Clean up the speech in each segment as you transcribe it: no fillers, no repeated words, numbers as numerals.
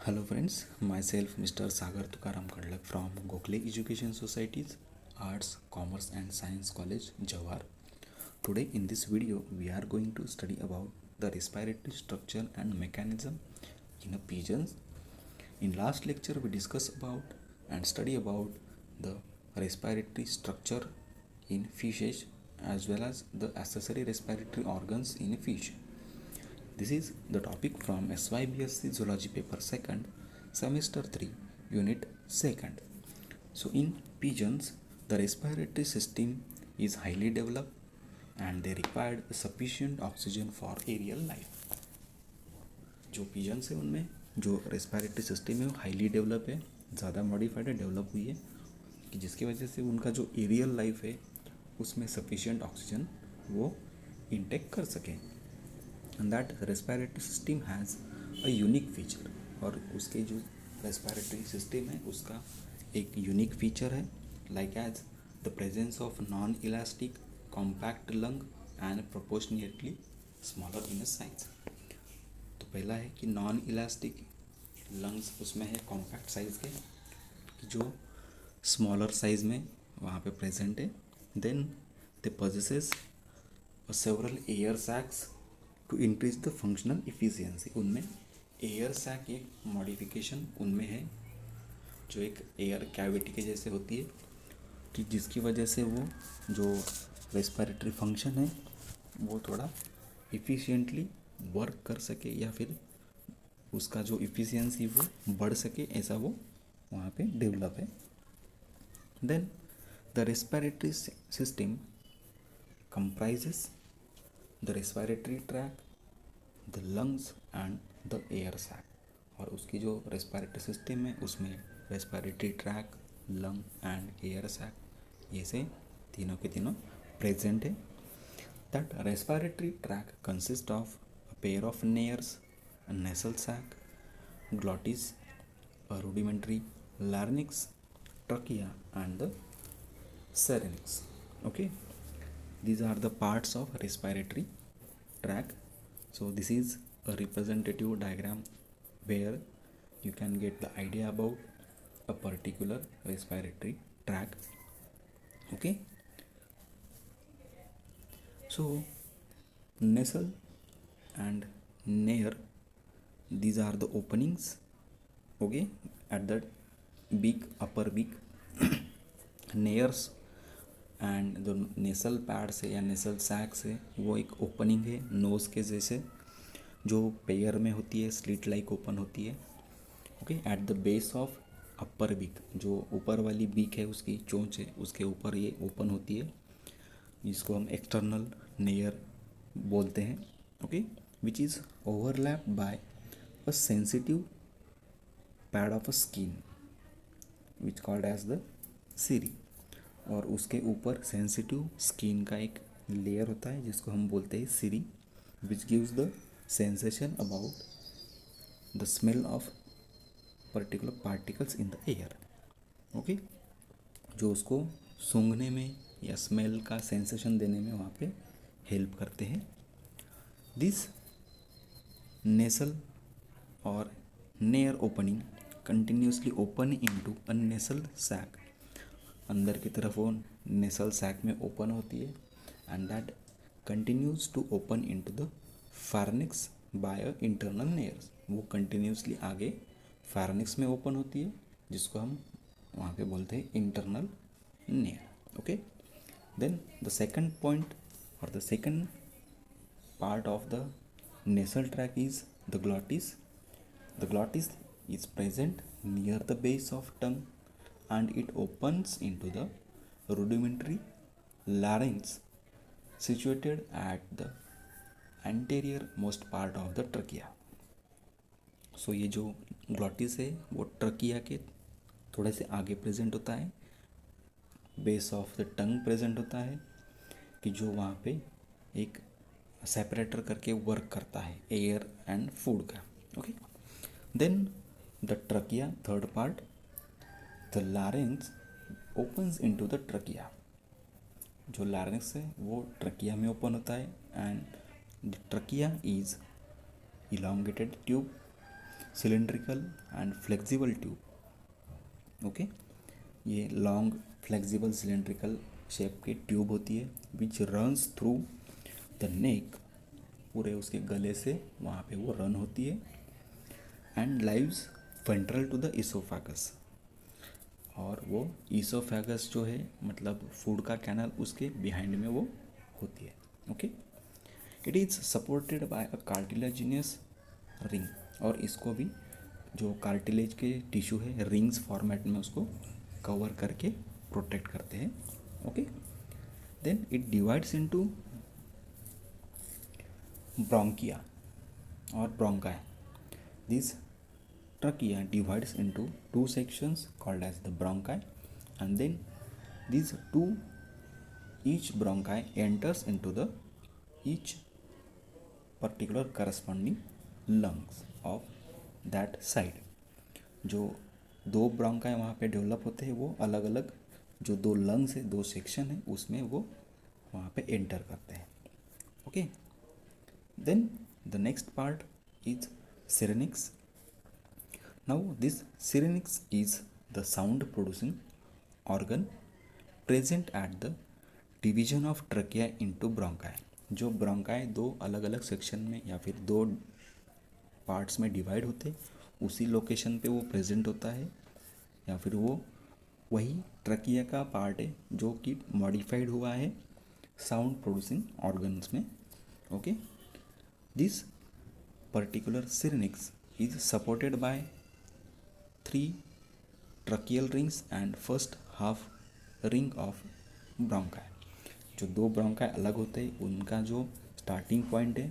Hello friends, myself Mr. Sagar Tukaram Kadlak from Gokhale Education Society's Arts, Commerce and Science College, Jawar. Today in this video we are going to study about the respiratory structure and mechanism in a pigeons. In last lecture we discussed about and study about the respiratory structure in fishes as well as the accessory respiratory organs in a fish. This is the topic from SYBSc Zoology paper 2nd, semester 3, unit 2nd. So in pigeons, the respiratory system is highly developed and they required sufficient oxygen for aerial life. जो pigeons है उनमें जो respiratory system है वो highly develop है, ज़्यादा modified है, develop हुई है कि जिसकी वजह से उनका जो aerial life है उसमें sufficient oxygen वो intake कर सकें. And that respiratory system has a unique feature और उसके जो respiratory system है उसका एक unique feature है like as the presence of non-elastic compact lung and proportionately smaller in size. तो पहला है कि non-elastic lungs उसमें है compact size के जो smaller size में वहाँ पे present है. Then they possesses several air sacs to increase the functional efficiency. उनमें एयर सैक एक मॉडिफिकेशन उनमें है जो एक एयर कैविटी के जैसे होती है कि जिसकी वजह से वो जो रेस्पिरेटरी फंक्शन है वो थोड़ा इफ़िशियंटली वर्क कर सके या फिर उसका जो इफ़िशियंसी वो बढ़ सके ऐसा वो वहाँ पे डेवलप है. Then the respiratory system comprises the respiratory tract, the lungs and the air sac. और उसकी जो रेस्पिरेटरी सिस्टम है उसमें respiratory tract, lung and air sac ये से तीनों के तीनों प्रेजेंट है. That respiratory tract consist of a pair of nares, nasal sac, glottis, rudimentary larynx, trachea and the syrinx. Okay, these are the parts of respiratory tract. So this is a representative diagram where you can get the idea about a particular respiratory tract. Okay, so nasal and nair, these are the openings, okay, at the beak, upper beak. nares and जो नेसल pad से या नेसल sac से वो एक opening है nose के जैसे जो पेयर में होती है, स्लिट लाइक ओपन होती है. Okay, at the base of upper beak, जो ऊपर वाली बीक है उसकी चोंच है उसके ऊपर ये ओपन होती है जिसको हम एक्सटर्नल नेयर बोलते हैं. Okay, which is overlap by a sensitive pad of a skin which called as the cere. और उसके ऊपर सेंसिटिव स्किन का एक लेयर होता है जिसको हम बोलते हैं cere, which gives the sensation about the smell of particular particles in the air. Okay, जो उसको सूंघने में या स्मेल का सेंसेशन देने में वहाँ पे हेल्प करते हैं. दिस नेसल और near opening continuously open into a nasal sac. अंदर की तरफ वो नेसल सैक में ओपन होती है and that continues to open into the pharynx by a internal nares. वो कंटिन्यूसली आगे फार्निक्स में ओपन होती है जिसको हम वहाँ पे बोलते हैं internal nare. Okay, then the second point और the second part of the nasal tract is the glottis. The glottis is present near the base of tongue and it opens into the rudimentary larynx situated at the anterior most part of the trachea. So ये जो glottis है वो trachea के थोड़े से आगे present होता है, base of the tongue present होता है कि जो वहाँ पे एक सेपरेटर करके वर्क करता है एयर एंड फूड का. Okay, then the trachea third part, the larynx opens into the trachea. जो लारेंक्स है वो ट्रकिया में ओपन होता है and the trachea is elongated tube cylindrical and flexible tube. Okay, ये लॉन्ग फ्लेक्सिबल सिलेंड्रिकल शेप की ट्यूब होती है which runs through the neck, पूरे उसके गले से वहाँ पे वो रन होती है, and lives ventral to the oesophagus, और वो इसोफेगस जो है मतलब फूड का कैनल उसके बिहाइंड में वो होती है। Okay, it is supported by a cartilaginous ring, और इसको भी जो कार्टिलेज के टिश्यू है रिंग्स फॉर्मेट में उसको कवर करके प्रोटेक्ट करते हैं। Okay, then it divides into bronchia और bronchi. This trachea divides into two sections called as the bronchi, and then these two, each bronchi enters into the each particular corresponding lungs of that side। जो दो bronchi वहाँ पे develop होते हैं वो अलग अलग जो दो लंग्स है, दो सेक्शन है, उसमें वो वहाँ पे एंटर करते हैं। Okay, then the next part is syrinx. Now this syrinx is the sound producing organ present at the division of trachea into bronchi। जो ब्रोंकाई दो अलग अलग सेक्शन में या फिर दो पार्ट्स में डिवाइड होते उसी लोकेशन पे वो प्रेजेंट होता है, या फिर वो वही ट्रकिया का पार्ट है जो कि मॉडिफाइड हुआ है साउंड प्रोड्यूसिंग ऑर्गन्स में। Okay, this particular syrinx is supported by 3 tracheal rings and first half ring of bronchi. जो दो ब्रोंकाई अलग होते हैं उनका जो स्टार्टिंग पॉइंट है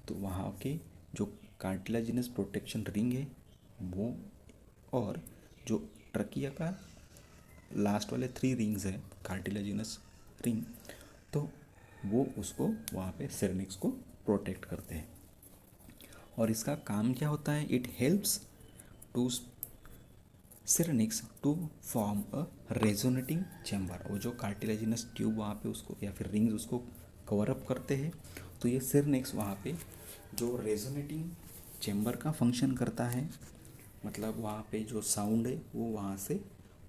तो वहाँ के जो कार्टिलेजिनस प्रोटेक्शन रिंग है वो, और जो ट्रकिया का लास्ट वाले 3 रिंग्स है कार्टिलेजिनस रिंग, तो वो उसको वहाँ पे सिरनिक्स को प्रोटेक्ट करते हैं। और इसका काम क्या होता है? It helps to syrinx to form a resonating chamber. वो जो कार्टिलेजिनस ट्यूब वहाँ पे उसको या फिर रिंग्स उसको कवर अप करते हैं, तो ये सिरनिक्स वहाँ पे जो रेजोनेटिंग चैम्बर का फंक्शन करता है, मतलब वहाँ पे जो साउंड है वो वहाँ से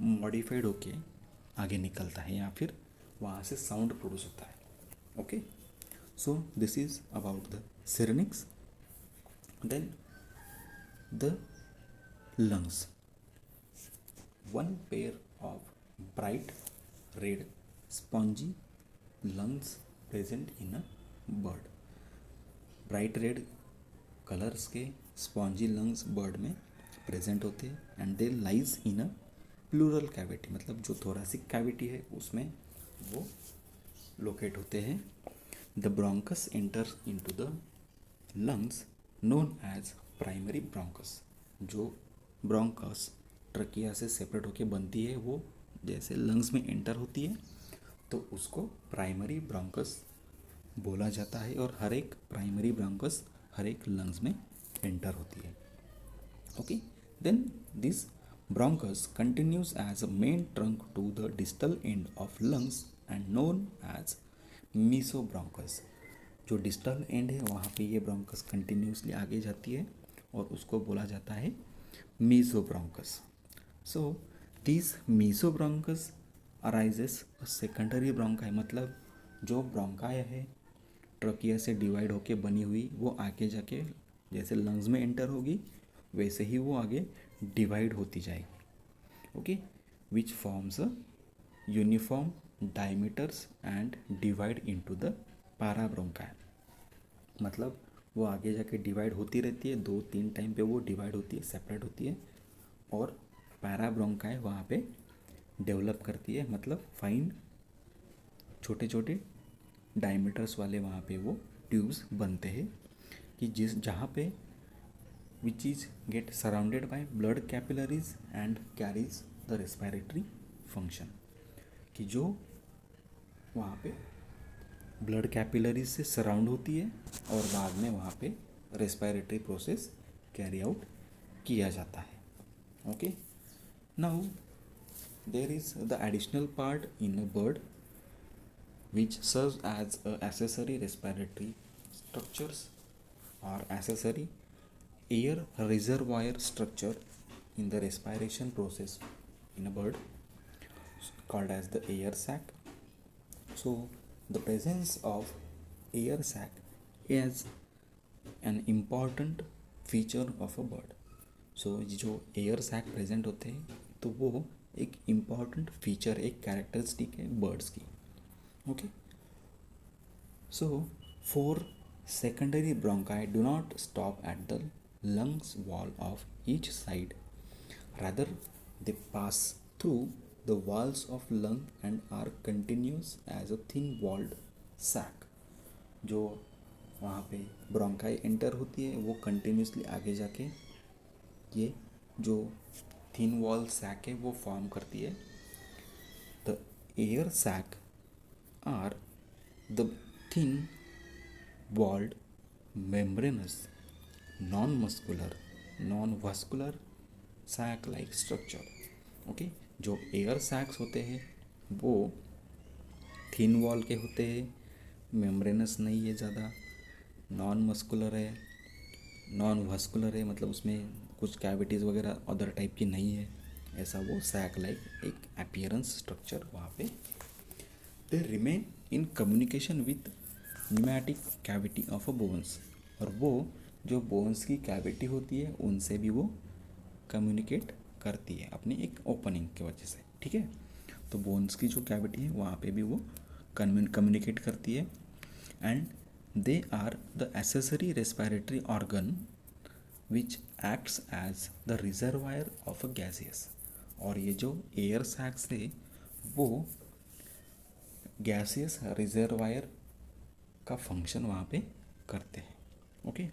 मॉडिफाइड होके आगे निकलता है या फिर वहाँ से साउंड प्रोड्यूस होता है। Okay, so this is about the syrinx. Then the lungs, one pair of bright red spongy lungs present in a bird। Bright red colours के स्पॉन्जी लंग्स बर्ड में प्रेजेंट होते हैं and they lies in a pleural cavity, मतलब जो thoracic cavity है उसमें वो locate होते हैं। The bronchus enters into the lungs known as primary bronchus. जो ब्रोंकस ट्रकिया से सेपरेट होके बनती है वो जैसे लंग्स में एंटर होती है तो उसको प्राइमरी ब्रोंकस बोला जाता है, और हर एक प्राइमरी ब्रोंकस हर एक लंग्स में एंटर होती है। Okay, then this bronchus continues as a main trunk to the distal end of lungs and known as mesobronchus. जो डिस्टल एंड है वहाँ पे ये ब्रोंकस कंटिन्यूसली आगे जाती है और उसको बोला जाता है mesobronchus. So this mesobronchus arises secondary bronchi, मतलब जो ब्रोंकाई है ट्रकिया से डिवाइड होके बनी हुई वो आगे जाके जैसे लंग्स में एंटर होगी वैसे ही वो आगे डिवाइड होती जाएगी। Okay, which forms a uniform diameters and divide into the parabronchi. मतलब वो आगे जाके डिवाइड होती रहती है, 2-3 टाइम पे वो डिवाइड होती है, सेपरेट होती है, और पैराब्रोंकाई वहाँ पे डेवलप करती है, मतलब फाइन छोटे छोटे डायमीटर्स वाले वहाँ पे वो ट्यूब्स बनते हैं कि जिस जहाँ पे which is get surrounded by blood capillaries and carries the respiratory function, कि जो वहाँ पे ब्लड कैपिलरीज से सराउंड होती है और बाद में वहाँ पे रेस्पिरेटरी प्रोसेस कैरी आउट किया जाता है। Okay, now there is the additional part in a bird which serves as a accessory respiratory structures or accessory air reservoir structure in the respiration process in a bird called as the air sac. So the presence of air sac is an important feature of a bird. So जो air sac present होते हैं तो वो एक important feature, एक characteristic है birds की. Okay. So four secondary bronchi do not stop at the lungs wall of each side. Rather, they pass through the walls of lung and are continuous as a thin-walled sac. जो वहाँ पे bronchi enter होती है वो कंटिन्यूसली आगे जाके ये जो थिन वॉल सैक है वो फॉर्म करती है. The air sac are the thin walled membranous non-muscular non-vascular sac like structure. Okay. जो एयर सैक्स होते हैं वो थिन वॉल के होते हैं, मेम्ब्रेनस नहीं है ज़्यादा, नॉन मस्कुलर है, नॉन वास्कुलर है, मतलब उसमें कुछ कैविटीज़ वगैरह अदर टाइप की नहीं है, ऐसा वो सैक लाइक एक अपीयरेंस स्ट्रक्चर वहाँ पे. They remain in communication with pneumatic cavity of a bones. और वो जो बोन्स की कैविटी होती है उनसे भी वो कम्युनिकेट करती है अपनी एक ओपनिंग की वजह से. ठीक है. तो बोन्स की जो कैविटी है वहाँ पे भी वो कम्युनिकेट करती है. And they are the accessory respiratory organ which acts as the reservoir of a gaseous. और ये जो एयर सैक्स है वो गैसियस रिजर्वायर का फंक्शन वहाँ पे करते हैं. Okay.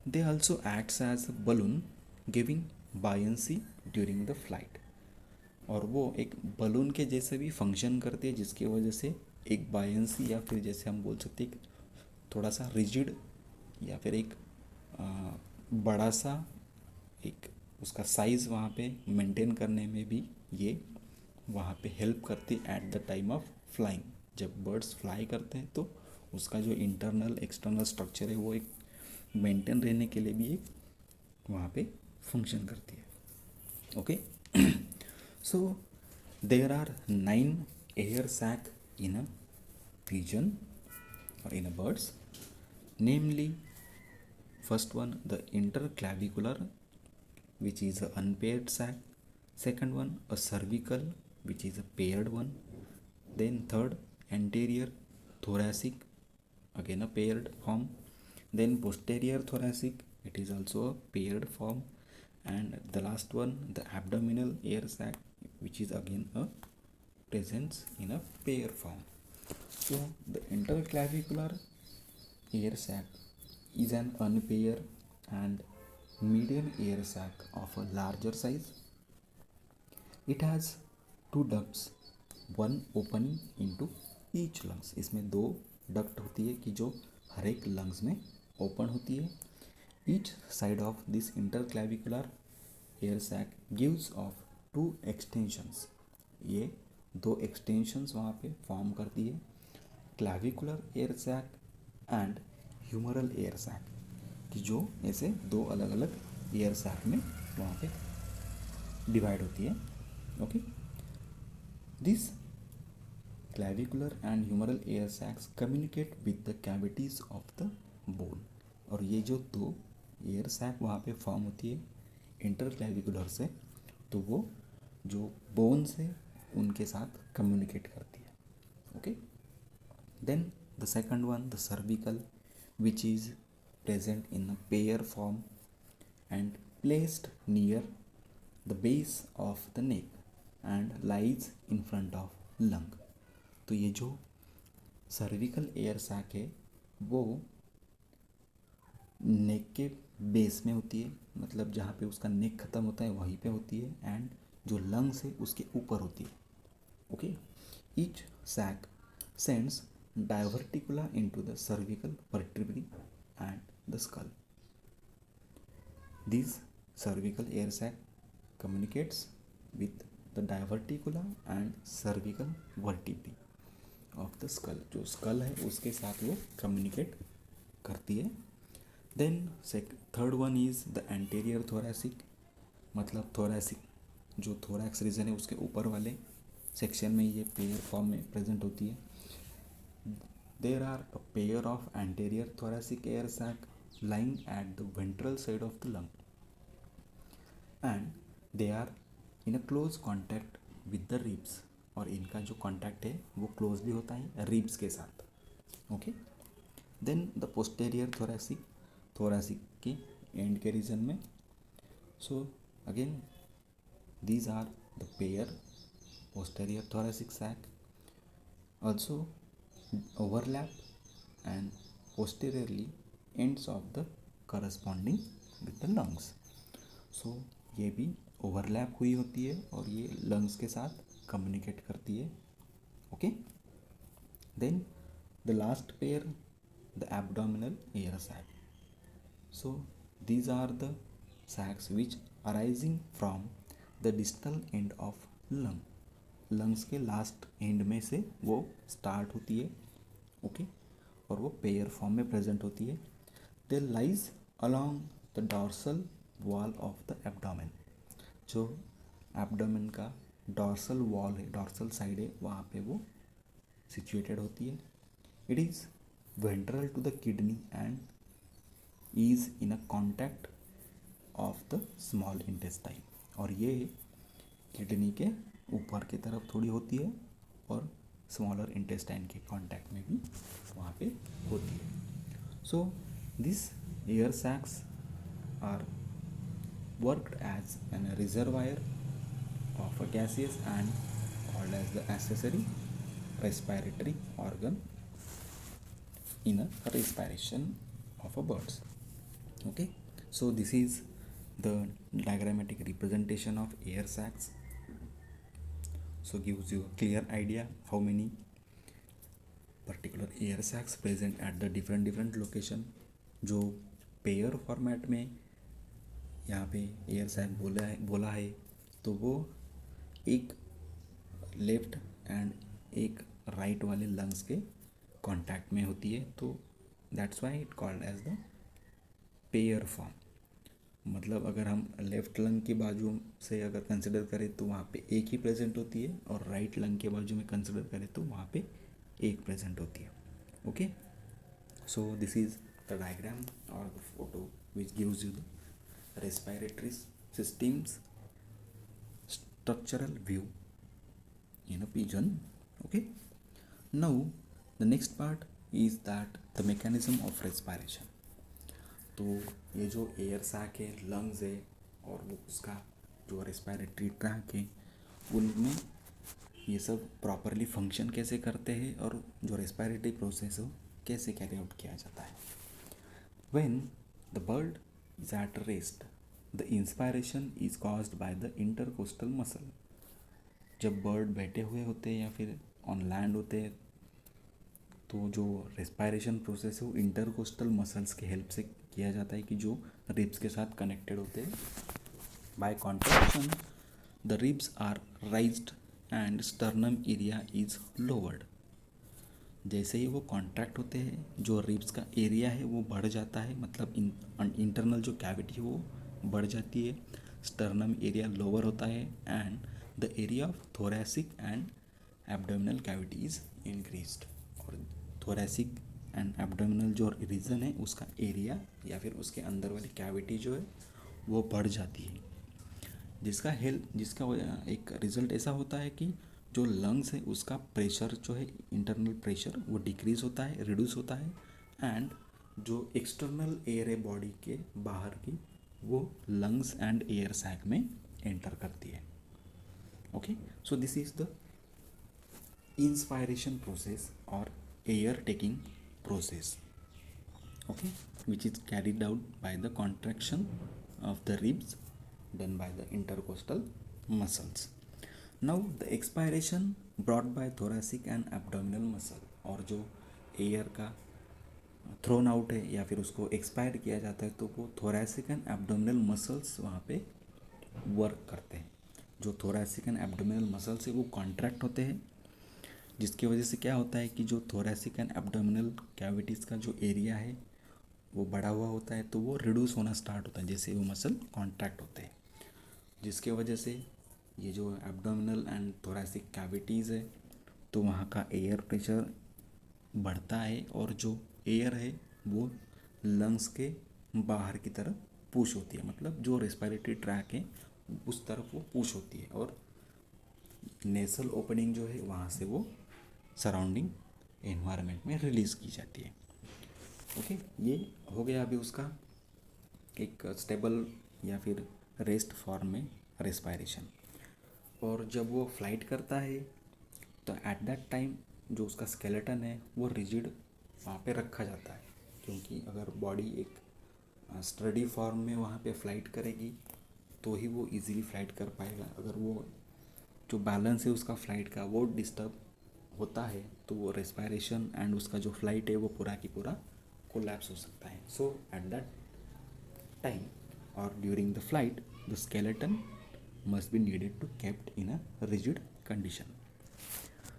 They also acts as balloon giving buoyancy during the flight. और वो एक बलून के जैसे भी फंक्शन करते हैं जिसकी वजह से एक बायंसी या फिर जैसे हम बोल सकते हैं थोड़ा सा रिजिड या फिर एक बड़ा सा एक उसका साइज़ वहाँ पे मेंटेन करने में भी ये वहाँ पे हेल्प करती at the time of flying. जब बर्ड्स फ्लाई करते हैं तो उसका जो इंटरनल एक्सटर्नल स्ट्रक्चर है वो एक मेंटेन रहने के लिए भी एक वहाँ पे फंक्शन करती है. Okay. So there are 9 air sac in a pigeon or in a birds, namely first one the interclavicular which is a unpaired sac, second one a cervical which is a paired one, then third anterior thoracic again a paired form, then posterior thoracic it is also a paired form, and the last one the abdominal air sac which is again a presence in a pair form. So the interclavicular air sac is an unpaired and median air sac of a larger size. It has two ducts, one opening into each lungs. इसमें दो duct होती है कि जो हर एक lungs में open होती है. Each side of this interclavicular air sac gives off two extensions. ये दो एक्सटेंशंस वहाँ पे फॉर्म करती है, clavicular air sac and humeral air sac, कि जो ऐसे दो अलग अलग एयर सैक में वहाँ पे डिवाइड होती है. Okay. This clavicular and humeral air sacs communicate with the cavities of the bone. और ये जो दो एयर सैक वहाँ पे फॉर्म होती है इंटरक्लैविकुलर से, तो वो जो बोन्स है उनके साथ कम्युनिकेट करती है. Okay. Then the second one the cervical which is present in a pair form and placed near the base of the neck and lies in front of lung. तो ये जो सर्विकल एयर सैक है वो नेक के base में होती है, मतलब जहाँ पे उसका नेक ख़त्म होता है वहीं पे होती है, एंड जो लंग्स है उसके ऊपर होती है. Okay. Each sac sends diverticula into the cervical vertebrae and the skull. This cervical air sac communicates with the diverticula and cervical vertebrae of the skull. जो स्कल है उसके साथ वो कम्युनिकेट करती है. Then third one is the anterior thoracic, मतलब thoracic जो thorax region है उसके ऊपर वाले सेक्शन में ये पेयर फॉर्म में प्रेजेंट होती है. There are a pair of anterior thoracic air sac lying at the ventral side of the lung and they are in a close contact with the ribs, और इनका जो contact है वो closely होता है रिब्स के साथ. Okay. Then the posterior thoracic, thoracic के एंड के रीजन में. So again these are the pair posterior thoracic sac also overlap and posteriorly ends of the corresponding with the lungs. So ये भी overlap हुई होती है और ये लंग्स के साथ कम्युनिकेट करती है. Okay. Then the last pair the abdominal air sac. So these are the sacs which arising from the distal end of lung. Lungs के लास्ट एंड में से वो स्टार्ट होती है. ओके. और वो पेयर फॉर्म में प्रेजेंट होती है. They lies along the dorsal wall of the abdomen. जो एब्डोमेन का डॉर्सल वॉल है, डॉर्सल साइड है, वहाँ पे वो सिचुएटेड होती है. It is ventral to the kidney and is in a contact of the small intestine. और ये किडनी के ऊपर की तरफ थोड़ी होती है और स्मॉलर इंटेस्टाइन के कांटेक्ट में भी वहाँ पे होती है. So this air sacs are worked as an reservoir of a gaseous and called as the accessory respiratory organ in a respiration of a birds. Okay, so this is the diagrammatic representation of air sacs. So gives you a clear idea how many particular air sacs present at the different location. जो pair format में यहाँ पे air sac बोला है तो वो एक left and एक राइट वाले लंग्स के कांटेक्ट में होती है. तो that's why it called as the pair form. मतलब अगर हम लेफ्ट लंग की बाजू से अगर कंसिडर करें तो वहाँ पे एक ही प्रेजेंट होती है, और राइट लंग के बाजू में कंसिडर करें तो वहाँ पे एक प्रेजेंट होती है. Okay. So this is the diagram और the photo which gives you the respiratory systems structural view in a pigeon. Okay. Now the next part is that the mechanism of respiration. तो ये जो air sac है, lungs है, और वो उसका जो रेस्पिरेटरी ट्रैक है, उनमें ये सब प्रॉपरली फंक्शन कैसे करते हैं और जो रेस्पिरेटरी प्रोसेस हो कैसे कैरी आउट किया जाता है. When the bird is at rest, the inspiration is caused by the intercostal muscle. जब बर्ड बैठे हुए होते हैं या फिर ऑन लैंड होते हैं तो जो रेस्पिरेशन प्रोसेस है वो इंटरकोस्टल मसल्स के हेल्प से किया जाता है कि जो रिब्स के साथ कनेक्टेड होते हैं. By contraction the ribs are raised and sternum area is lowered. जैसे ही वो कॉन्ट्रैक्ट होते हैं जो रिब्स का एरिया है वो बढ़ जाता है, मतलब इंटरनल जो कैविटी है वो बढ़ जाती है. स्टर्नम एरिया लोअर होता है and the area of thoracic and abdominal cavity is increased. और थोरैसिक एंड एब्डोमिनल जो रीजन है उसका एरिया या फिर उसके अंदर वाली कैविटी जो है वो बढ़ जाती है, जिसका एक रिजल्ट ऐसा होता है कि जो लंग्स है उसका प्रेशर जो है इंटरनल प्रेशर वो डिक्रीज होता है, रिड्यूस होता है, एंड जो एक्सटर्नल एयर है बॉडी के बाहर की वो लंग्स एंड एयर सैक में एंटर करती है. Okay. So this is the inspiration process और air taking process. Okay. Which is carried out by the contraction of the ribs done by the intercostal muscles. Now the expiration brought by thoracic and abdominal muscle. और जो air का thrown out है या फिर उसको expire किया जाता है तो वो थोरैसिक एंड एब्डोमिनल मसल्स वहाँ पे वर्क करते हैं. जो थोरैसिक एंड एब्डोमिनल मसल्स है वो कॉन्ट्रैक्ट होते हैं, जिसकी वजह से क्या होता है कि जो थोरैसिक एंड एब्डोमिनल कैविटीज़ का जो एरिया है वो बढ़ा हुआ होता है तो वो रिड्यूस होना स्टार्ट होता है जैसे वो मसल कॉन्ट्रैक्ट होते हैं, जिसके वजह से ये जो एब्डोमिनल एंड थोरैसिक कैविटीज़ है तो वहाँ का एयर प्रेशर बढ़ता है और जो एयर है वो लंग्स के बाहर की तरफ पुश होती है, मतलब जो रेस्पिरेटरी ट्रैक है उस तरफ वो पुश होती है और नेसल ओपनिंग जो है वहाँ से वो सराउंडिंग एनवायरनमेंट में रिलीज़ की जाती है। ओके, ये हो गया अभी उसका एक स्टेबल या फिर रेस्ट फॉर्म में रेस्पायरेशन। और जब वो फ्लाइट करता है तो एट दैट टाइम जो उसका स्केलेटन है वो रिजिड वहाँ पे रखा जाता है, क्योंकि अगर बॉडी एक स्टडी फॉर्म में वहाँ पे फ्लाइट करेगी तो ही वो इजीली फ्लाइट कर पाएगा। अगर वो जो बैलेंस है उसका फ्लाइट का वो डिस्टर्ब होता है तो वो रेस्पायरेशन एंड उसका जो फ्लाइट है वो पूरा की पूरा कोलैप्स हो सकता है। So at that time or during the flight, the skeleton must be needed to kept in a rigid condition.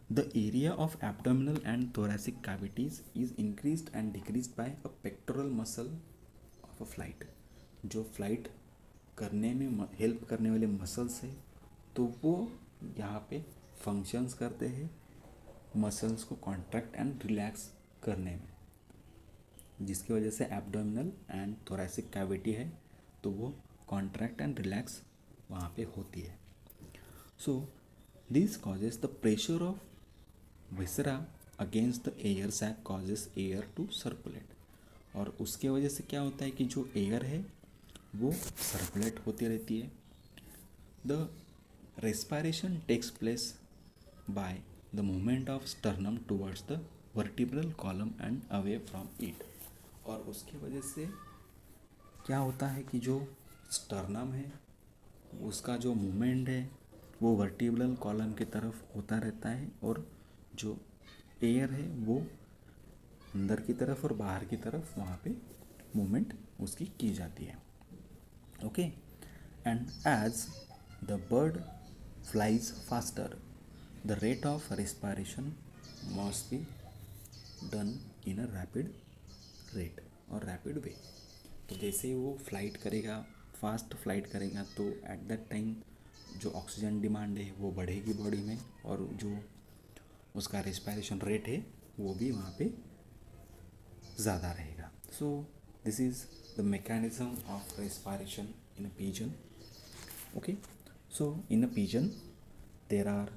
The area of abdominal and thoracic cavities is increased and decreased by a pectoral muscle of a flight. जो flight करने में help करने वाले muscles है तो वो यहाँ पे फंक्शंस करते हैं मसल्स को कॉन्ट्रैक्ट एंड रिलैक्स करने में, जिसकी वजह से एब्डोमिनल एंड थोरैसिक कैविटी है तो वो कॉन्ट्रैक्ट एंड रिलैक्स वहाँ पे होती है। So this causes the pressure of viscera against the air sac causes air to circulate, और उसके वजह से क्या होता है कि जो एयर है वो सर्कुलेट होती रहती है। The respiration takes place by the movement of sternum towards the vertebral column and away from it, और उसकी वजह से क्या होता है कि जो स्टर्नम है उसका जो मूवमेंट है वो वर्टिब्रल कॉलम की तरफ होता रहता है और जो एयर है वो अंदर की तरफ और बाहर की तरफ वहाँ पे मूवमेंट उसकी की जाती है। Okay, and as the bird flies faster the rate of respiration must be done in a rapid rate और रैपिड वे। तो जैसे वो फ्लाइट करेगा, फास्ट फ्लाइट करेगा तो एट दैट टाइम जो ऑक्सीजन डिमांड है वो बढ़ेगी बॉडी में और जो उसका रेस्पायरेशन रेट है वो भी वहाँ पे ज़्यादा रहेगा। So this is the mechanism of respiration in a pigeon. Okay, so in a pigeon there are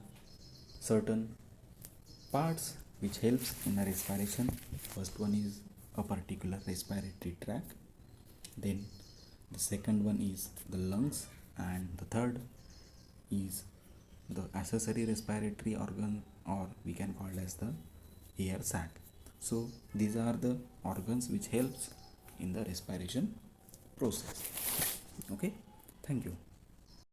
certain parts which helps in the respiration. First one is a particular respiratory tract, then the second one is the lungs, and the third is the accessory respiratory organ, or we can call as the air sac. So these are the organs which helps in the respiration process. Okay, thank you.